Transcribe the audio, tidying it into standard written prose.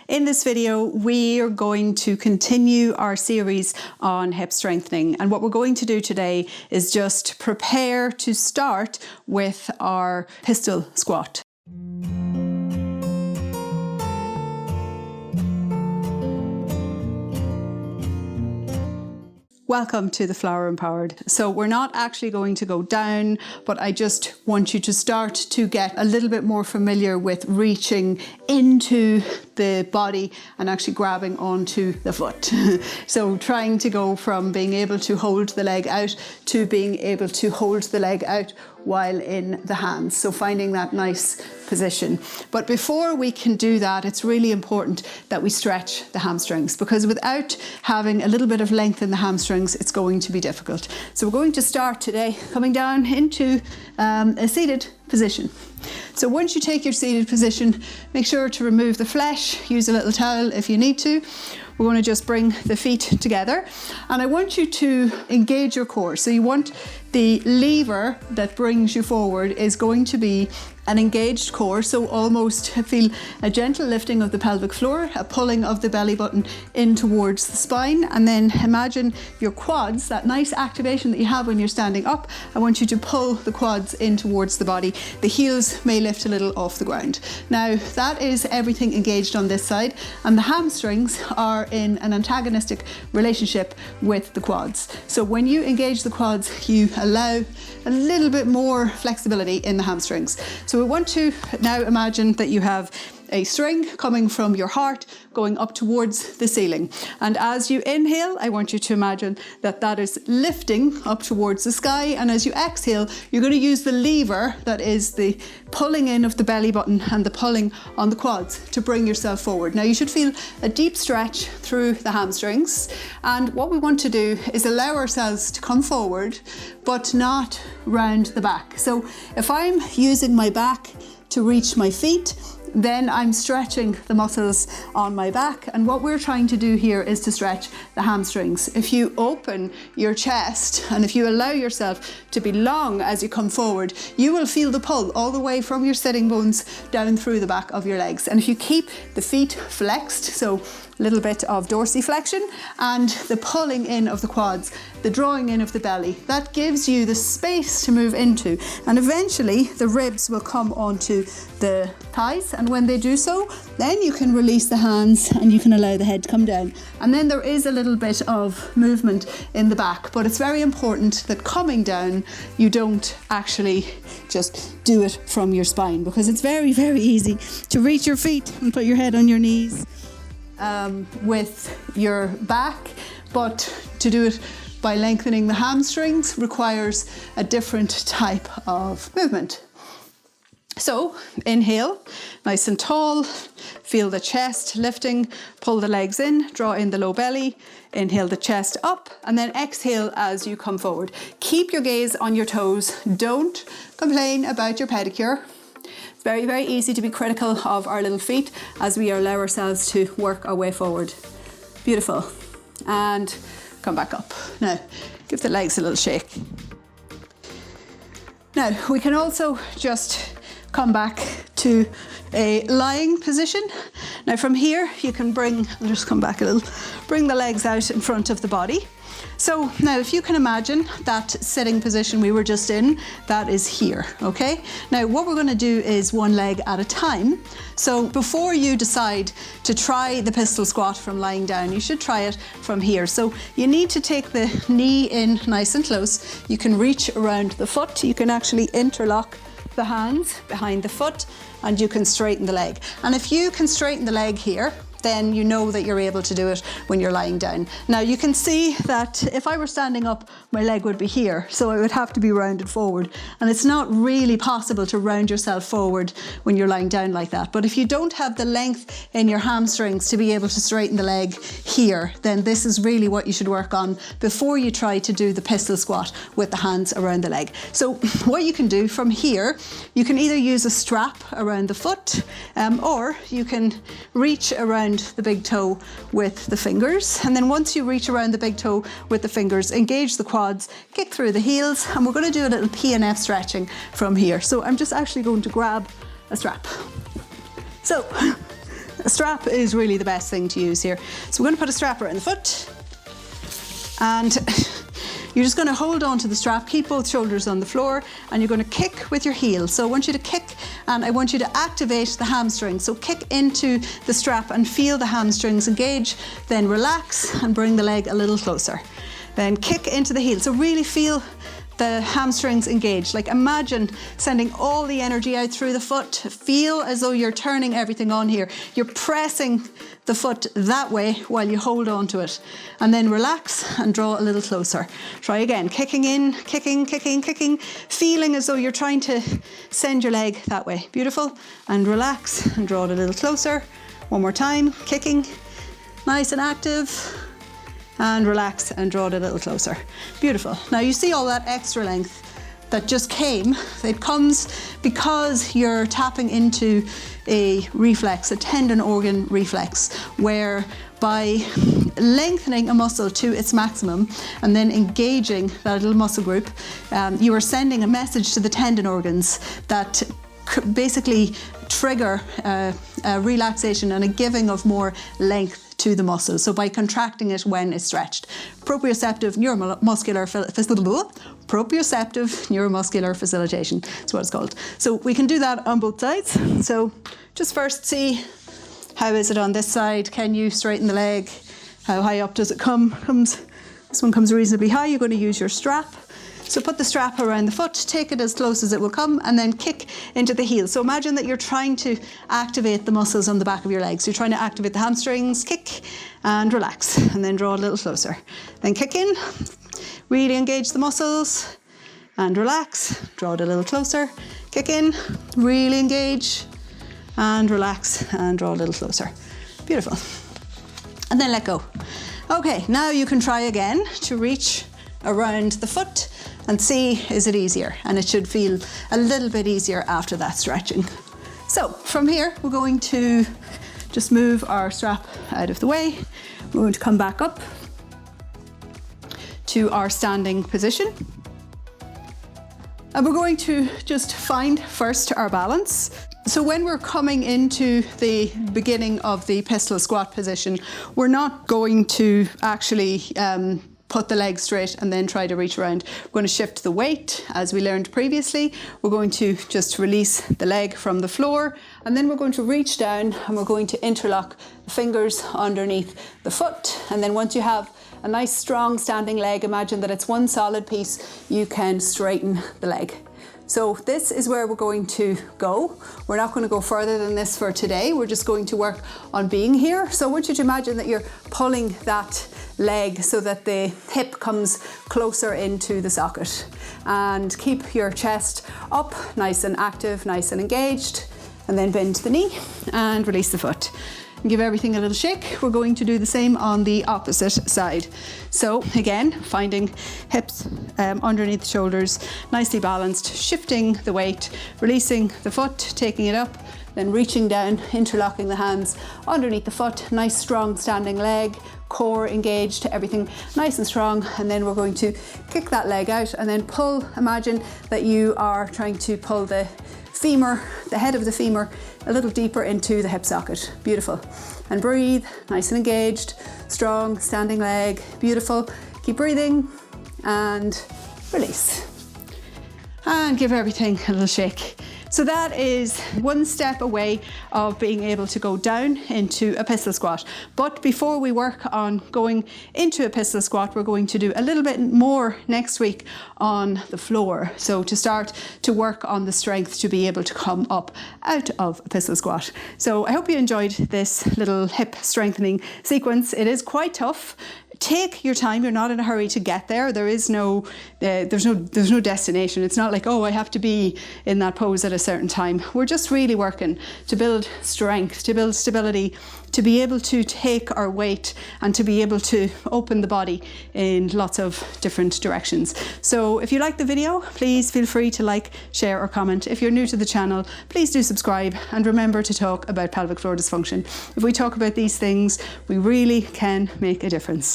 In this video, we are going to continue our series on hip strengthening. And what we're going to do today is just prepare to start with our pistol squat. Welcome to the Flower Empowered. So we're not actually going to go down, but I just want you to start to get a little bit more familiar with reaching into the body and actually grabbing onto the foot. So trying to go from being able to hold the leg out to being able to hold the leg out while in the hands. So finding that nice position. But before we can do that, it's really important that we stretch the hamstrings, because without having a little bit of length in the hamstrings, it's going to be difficult. So we're going to start today coming down into a seated position. So once you take your seated position, make sure to remove the flesh, use a little towel if you need to. We're going to just bring the feet together, and I want you to engage your core. So you want the lever that brings you forward is going to be an engaged core, so almost feel a gentle lifting of the pelvic floor, a pulling of the belly button in towards the spine, and then imagine your quads, that nice activation that you have when you're standing up. I want you to pull the quads in towards the body. The heels may lift a little off the ground. Now that is everything engaged on this side, and the hamstrings are in an antagonistic relationship with the quads. So when you engage the quads, you allow a little bit more flexibility in the hamstrings. So we want to now imagine that you have a string coming from your heart going up towards the ceiling. And as you inhale, I want you to imagine that that is lifting up towards the sky. And as you exhale, you're going to use the lever that is the pulling in of the belly button and the pulling on the quads to bring yourself forward. Now you should feel a deep stretch through the hamstrings. And what we want to do is allow ourselves to come forward, but not round the back. So if I'm using my back to reach my feet, then I'm stretching the muscles on my back. And what we're trying to do here is to stretch the hamstrings. If you open your chest and if you allow yourself to be long as you come forward, you will feel the pull all the way from your sitting bones down through the back of your legs. And if you keep the feet flexed, so a little bit of dorsiflexion and the pulling in of the quads, the drawing in of the belly, that gives you the space to move into, and eventually the ribs will come onto the thighs, and when they do so, then you can release the hands and you can allow the head to come down, and then there is a little bit of movement in the back. But it's very important that coming down, you don't actually just do it from your spine, because it's very, very easy to reach your feet and put your head on your knees with your back, but to do it by lengthening the hamstrings requires a different type of movement. So inhale, nice and tall, feel the chest lifting, pull the legs in, draw in the low belly, inhale the chest up, and then exhale as you come forward. Keep your gaze on your toes, don't complain about your pedicure. Very, very easy to be critical of our little feet as we allow ourselves to work our way forward. Beautiful. And come back up. Now, give the legs a little shake. Now, we can also just come back to a lying position. Now from here, you can I'll just come back a little, bring the legs out in front of the body. So now if you can imagine that sitting position we were just in, that is here, okay? Now what we're going to do is one leg at a time. So before you decide to try the pistol squat from lying down, you should try it from here. So you need to take the knee in nice and close. You can reach around the foot. You can actually interlock the hands behind the foot and you can straighten the leg. And if you can straighten the leg here, then you know that you're able to do it when you're lying down. Now you can see that if I were standing up, my leg would be here, so it would have to be rounded forward. And it's not really possible to round yourself forward when you're lying down like that. But if you don't have the length in your hamstrings to be able to straighten the leg here, then this is really what you should work on before you try to do the pistol squat with the hands around the leg. So what you can do from here, you can either use a strap around the foot, or you can reach around the big toe with the fingers. And then once you reach around the big toe with the fingers, engage the quads, kick through the heels, and we're going to do a little P&F stretching from here. So I'm just actually going to grab a strap. So A strap is really the best thing to use here. So we're going to put a strap around the foot, and you're just going to hold on to the strap, keep both shoulders on the floor, and you're going to kick with your heel. So I want you to kick, and I want you to activate the hamstring. So kick into the strap and feel the hamstrings engage, then relax and bring the leg a little closer. Then kick into the heel. So really feel the hamstrings engage. Like imagine sending all the energy out through the foot. Feel as though you're turning everything on here. You're pressing the foot that way while you hold on to it. And then relax and draw a little closer. Try again, kicking in, kicking, kicking, kicking, feeling as though you're trying to send your leg that way. Beautiful. And relax and draw it a little closer. One more time, kicking, nice and active. And relax and draw it a little closer. Beautiful. Now you see all that extra length that just came. It comes because you're tapping into a reflex, a tendon organ reflex, where by lengthening a muscle to its maximum and then engaging that little muscle group, you are sending a message to the tendon organs that basically trigger a relaxation and a giving of more length to the muscle. So by contracting it when it's stretched. Proprioceptive neuromuscular facilitation is what it's called. So we can do that on both sides. So just first see, how is it on this side? Can you straighten the leg? How high up does it come? This one comes reasonably high. You're going to use your strap. So put the strap around the foot, take it as close as it will come, and then kick into the heel. So imagine that you're trying to activate the muscles on the back of your legs. You're trying to activate the hamstrings, kick and relax, and then draw a little closer. Then kick in, really engage the muscles, and relax, draw it a little closer. Kick in, really engage, and relax, and draw a little closer. Beautiful. And then let go. Okay, now you can try again to reach around the foot and see, is it easier? And it should feel a little bit easier after that stretching. So from here, we're going to just move our strap out of the way. We're going to come back up to our standing position. And we're going to just find first our balance. So when we're coming into the beginning of the pistol squat position, we're not going to actually put the leg straight and then try to reach around. We're going to shift the weight as we learned previously. We're going to just release the leg from the floor, and then we're going to reach down and we're going to interlock the fingers underneath the foot. And then once you have a nice strong standing leg, imagine that it's one solid piece, you can straighten the leg. So this is where we're going to go. We're not going to go further than this for today. We're just going to work on being here. So I want you to imagine that you're pulling that leg so that the hip comes closer into the socket. And keep your chest up, nice and active, nice and engaged. And then bend the knee and release the foot. And give everything a little shake. We're going to do the same on the opposite side. So again, finding hips underneath the shoulders, nicely balanced, shifting the weight, releasing the foot, taking it up, then reaching down, interlocking the hands underneath the foot, nice strong standing leg, core engaged, everything nice and strong. And then we're going to kick that leg out and then pull. Imagine that you are trying to pull the femur, the head of the femur, a little deeper into the hip socket. Beautiful. And breathe, nice and engaged, strong standing leg. Beautiful. Keep breathing and release. And give everything a little shake. So that is one step away of being able to go down into a pistol squat. But before we work on going into a pistol squat, we're going to do a little bit more next week on the floor. So to start to work on the strength to be able to come up out of a pistol squat. So I hope you enjoyed this little hip strengthening sequence. It is quite tough. Take your time. You're not in a hurry to get there. There's no destination. It's not like, oh, I have to be in that pose at a certain time. We're just really working to build strength, to build stability, to be able to take our weight and to be able to open the body in lots of different directions. So if you like the video, please feel free to like, share or comment. If you're new to the channel, please do subscribe, and remember to talk about pelvic floor dysfunction. If we talk about these things, we really can make a difference.